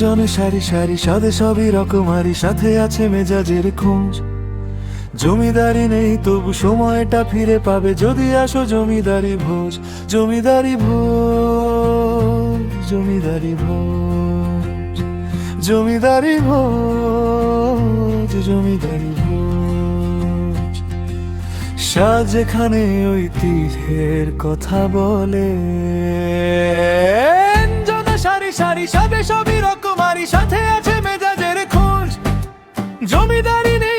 জনে সারি সারি সাদে সবই রকমারি, সাথে আছে মেজাজের খোঁজ। জমিদারি নেই তবু সময়টা ফিরে পাবে যদি আসো জমিদারি ভোজ। জমিদারি ভোজ, জমিদারি ভোজ, জমিদারি ভোজ, জমিদারি ভোজ। সাজ যেখানে ঐতিহ্যের কথা বলে, জনে সারি সারি সাদে সবই রকমারি, সাথে আছে মেজাজের খোঁজ। জমিদারি নেই